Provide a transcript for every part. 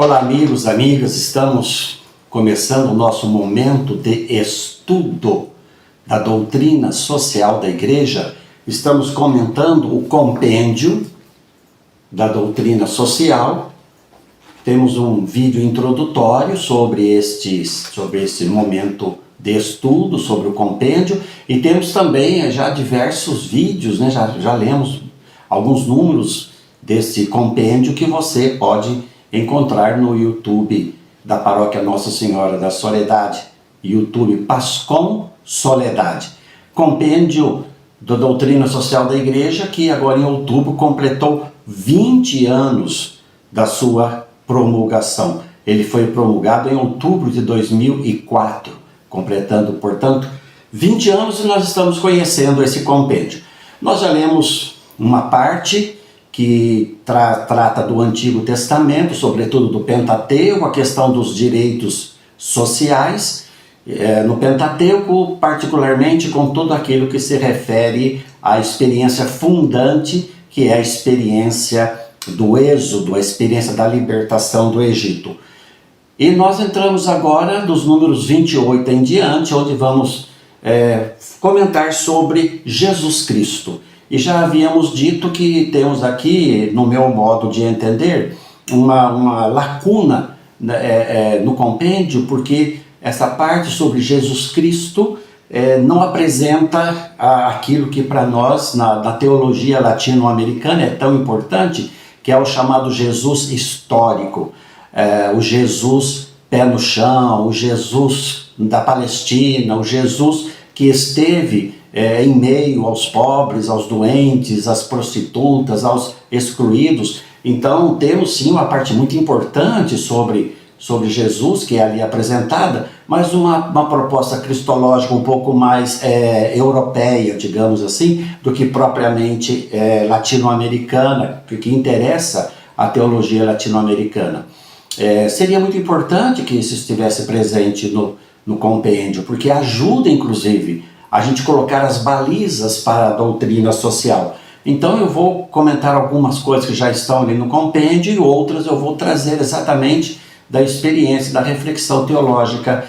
Olá, amigos, amigas, estamos começando o nosso momento de estudo da doutrina social da Igreja. Estamos comentando o compêndio da doutrina social. Temos um vídeo introdutório sobre este momento de estudo, sobre o compêndio, e temos também já diversos vídeos, né? Já lemos alguns números desse compêndio que você pode encontrar no YouTube da Paróquia Nossa Senhora da Soledade, YouTube Pascom Soledade. Compêndio da doutrina social da Igreja, que agora em outubro completou 20 anos da sua promulgação. Ele foi promulgado em outubro de 2004, completando, portanto, 20 anos, e nós estamos conhecendo esse compêndio. Nós já lemos uma parte que trata do Antigo Testamento, sobretudo do Pentateuco, a questão dos direitos sociais, no Pentateuco, particularmente com tudo aquilo que se refere à experiência fundante, que é a experiência do Êxodo, a experiência da libertação do Egito. E nós entramos agora nos números 28 em diante, onde vamos comentar sobre Jesus Cristo. E já havíamos dito que temos aqui, no meu modo de entender, uma lacuna no compêndio, porque essa parte sobre Jesus Cristo não apresenta aquilo que para nós, na teologia latino-americana, é tão importante, que é o chamado Jesus histórico, o Jesus pé no chão, o Jesus da Palestina, o Jesus que esteve em meio aos pobres, aos doentes, às prostitutas, aos excluídos. Então temos sim uma parte muito importante sobre Jesus, que é ali apresentada, mas uma proposta cristológica um pouco mais europeia, digamos assim, do que propriamente latino-americana, porque interessa a teologia latino-americana. Seria muito importante que isso estivesse presente no compêndio, porque ajuda, inclusive, a gente colocar as balizas para a doutrina social. Então eu vou comentar algumas coisas que já estão ali no compêndio e outras eu vou trazer exatamente da experiência, da reflexão teológica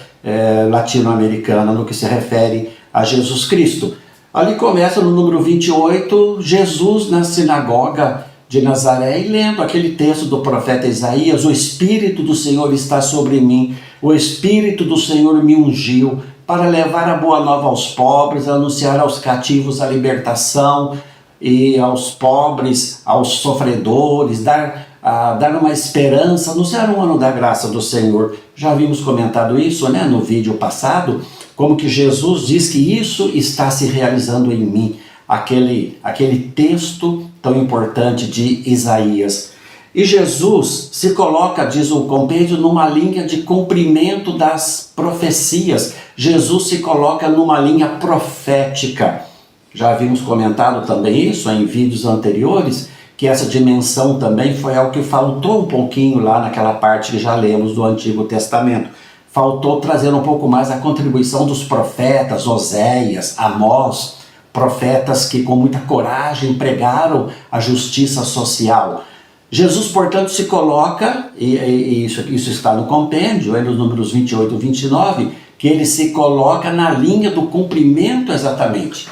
latino-americana no que se refere a Jesus Cristo. Ali começa no número 28, Jesus na sinagoga de Nazaré, e lendo aquele texto do profeta Isaías: o Espírito do Senhor está sobre mim, o Espírito do Senhor me ungiu para levar a boa nova aos pobres, anunciar aos cativos a libertação, e aos pobres, aos sofredores, dar uma esperança, anunciar um ano da graça do Senhor. Já havíamos comentado isso, né, no vídeo passado, como que Jesus diz que isso está se realizando em mim, aquele texto tão importante de Isaías. E Jesus se coloca, diz o compêndio, numa linha de cumprimento das profecias. Jesus se coloca numa linha profética. Já havíamos comentado também isso em vídeos anteriores, que essa dimensão também foi algo que faltou um pouquinho lá naquela parte que já lemos do Antigo Testamento. Faltou trazer um pouco mais a contribuição dos profetas, Oséias, Amós, profetas que com muita coragem pregaram a justiça social. Jesus, portanto, se coloca, e isso está no compêndio, nos números 28 e 29, que ele se coloca na linha do cumprimento exatamente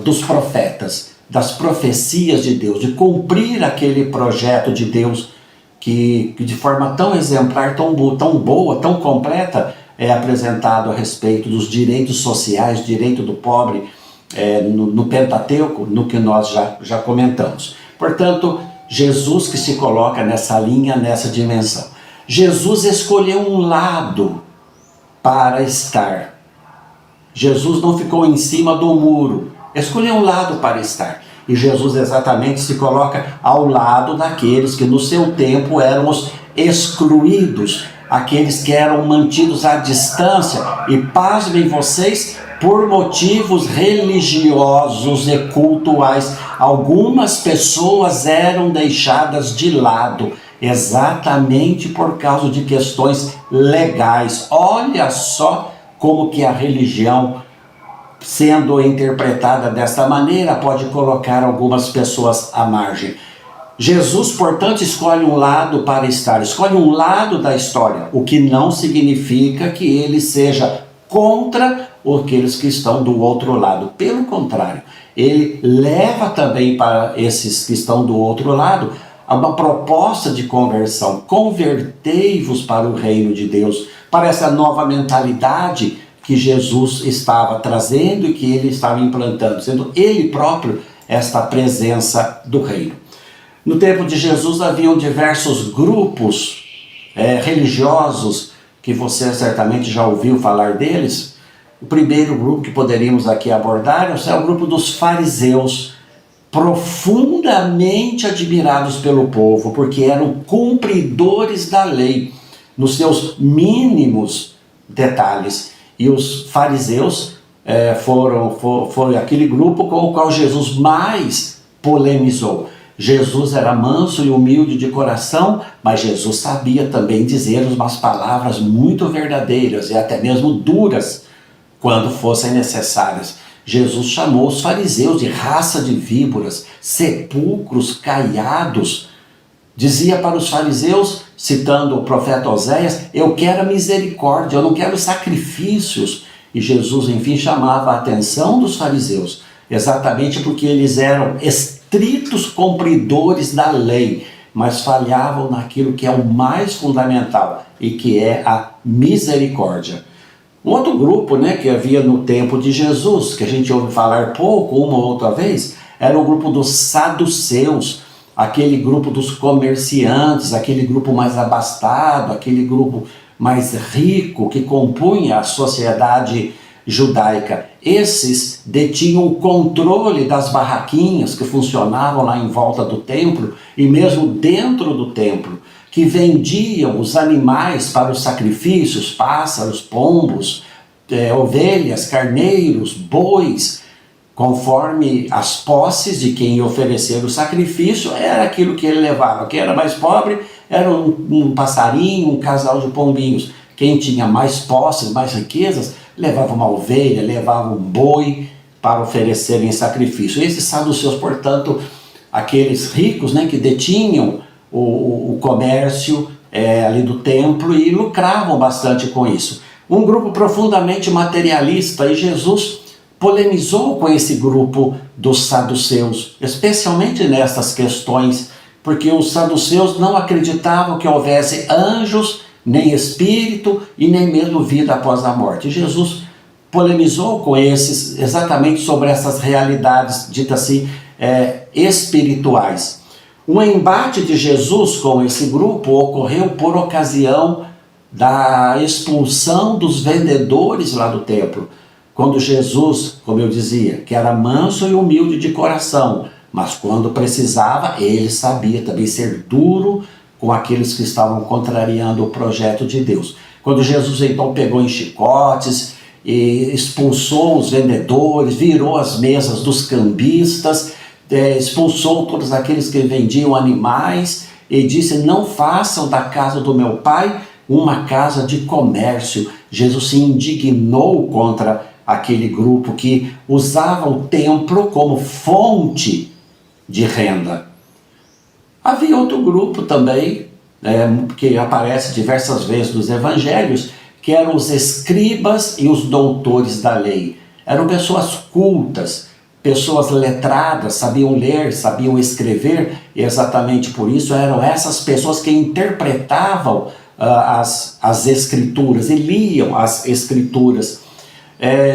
dos profetas, das profecias de Deus, de cumprir aquele projeto de Deus que de forma tão exemplar, tão boa, tão completa, é apresentado a respeito dos direitos sociais, direito do pobre, no Pentateuco, no que nós já comentamos. Portanto, Jesus que se coloca nessa linha, nessa dimensão. Jesus escolheu um lado para estar. Jesus não ficou em cima do muro, escolheu um lado para estar. E Jesus exatamente se coloca ao lado daqueles que no seu tempo eram os excluídos, aqueles que eram mantidos à distância, e pasmem vocês, por motivos religiosos e cultuais, algumas pessoas eram deixadas de lado, exatamente por causa de questões legais. Olha só como que a religião, sendo interpretada desta maneira, pode colocar algumas pessoas à margem. Jesus, portanto, escolhe um lado para estar, escolhe um lado da história, o que não significa que ele seja contra aqueles que estão do outro lado. Pelo contrário, ele leva também para esses que estão do outro lado uma proposta de conversão. Convertei-vos para o reino de Deus, para essa nova mentalidade que Jesus estava trazendo e que ele estava implantando, sendo ele próprio esta presença do reino. No tempo de Jesus haviam diversos grupos religiosos, que você certamente já ouviu falar deles. O primeiro grupo que poderíamos aqui abordar é o grupo dos fariseus, profundamente admirados pelo povo, porque eram cumpridores da lei, nos seus mínimos detalhes. E os fariseus foram aquele grupo com o qual Jesus mais polemizou. Jesus era manso e humilde de coração, mas Jesus sabia também dizer umas palavras muito verdadeiras e até mesmo duras quando fossem necessárias. Jesus chamou os fariseus de raça de víboras, sepulcros caiados. Dizia para os fariseus, citando o profeta Oséias, eu quero a misericórdia, eu não quero sacrifícios. E Jesus, enfim, chamava a atenção dos fariseus, exatamente porque eles eram estritos cumpridores da lei, mas falhavam naquilo que é o mais fundamental e que é a misericórdia. Um outro grupo, que havia no tempo de Jesus, que a gente ouve falar pouco, uma ou outra vez, era o grupo dos saduceus, aquele grupo dos comerciantes, aquele grupo mais abastado, aquele grupo mais rico que compunha a sociedade judaica. Esses detinham o controle das barraquinhas que funcionavam lá em volta do templo e mesmo dentro do templo, que vendiam os animais para os sacrifícios, pássaros, pombos, ovelhas, carneiros, bois, conforme as posses de quem ia oferecer o sacrifício, era aquilo que ele levava. Quem era mais pobre era um passarinho, um casal de pombinhos. Quem tinha mais posses, mais riquezas, levava uma ovelha, levava um boi para oferecer em sacrifício. Esses saduceus, portanto, aqueles ricos que detinham o comércio ali do templo e lucravam bastante com isso. Um grupo profundamente materialista, e Jesus polemizou com esse grupo dos saduceus, especialmente nessas questões, porque os saduceus não acreditavam que houvesse anjos, nem espírito e nem mesmo vida após a morte. Jesus polemizou com esses exatamente sobre essas realidades, ditas assim, espirituais. Um embate de Jesus com esse grupo ocorreu por ocasião da expulsão dos vendedores lá do templo. Quando Jesus, como eu dizia, que era manso e humilde de coração, mas quando precisava, ele sabia também ser duro com aqueles que estavam contrariando o projeto de Deus. Quando Jesus então pegou em chicotes e expulsou os vendedores, virou as mesas dos cambistas, expulsou todos aqueles que vendiam animais e disse, não façam da casa do meu pai uma casa de comércio. Jesus se indignou contra aquele grupo que usava o templo como fonte de renda. Havia outro grupo também, que aparece diversas vezes nos evangelhos, que eram os escribas e os doutores da lei. Eram pessoas cultas, pessoas letradas, sabiam ler, sabiam escrever, e exatamente por isso eram essas pessoas que interpretavam as escrituras e liam as escrituras.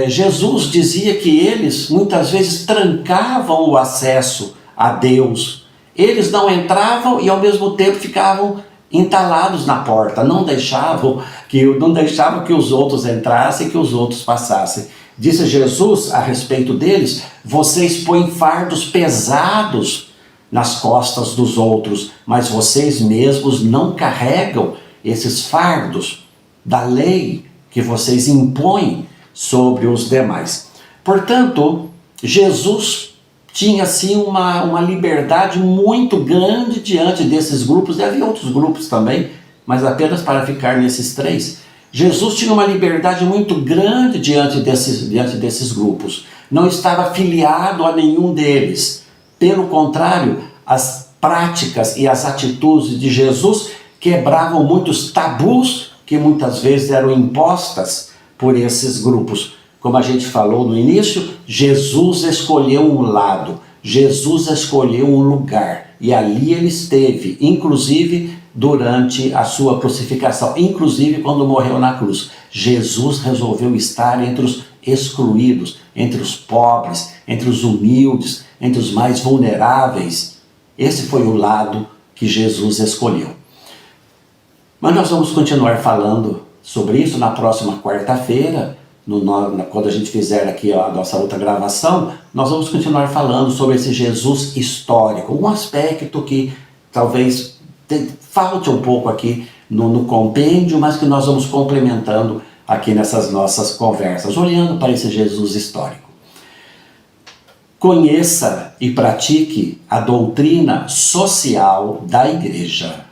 Jesus dizia que eles muitas vezes trancavam o acesso a Deus. Eles não entravam e ao mesmo tempo ficavam entalados na porta, não deixavam que os outros entrassem, que os outros passassem. Disse Jesus a respeito deles, vocês põem fardos pesados nas costas dos outros, mas vocês mesmos não carregam esses fardos da lei que vocês impõem sobre os demais. Portanto, Jesus tinha assim uma liberdade muito grande diante desses grupos, e havia outros grupos também, mas apenas para ficar nesses três. Jesus tinha uma liberdade muito grande diante desses grupos, não estava afiliado a nenhum deles. Pelo contrário, as práticas e as atitudes de Jesus quebravam muitos tabus que muitas vezes eram impostas por esses grupos. Como a gente falou no início, Jesus escolheu um lado, Jesus escolheu um lugar, e ali ele esteve, inclusive durante a sua crucificação, inclusive quando morreu na cruz. Jesus resolveu estar entre os excluídos, entre os pobres, entre os humildes, entre os mais vulneráveis. Esse foi o lado que Jesus escolheu. Mas nós vamos continuar falando sobre isso na próxima quarta-feira, quando a gente fizer aqui a nossa outra gravação. Nós vamos continuar falando sobre esse Jesus histórico, um aspecto que talvez falte um pouco aqui no compêndio, mas que nós vamos complementando aqui nessas nossas conversas, olhando para esse Jesus histórico. Conheça e pratique a doutrina social da Igreja.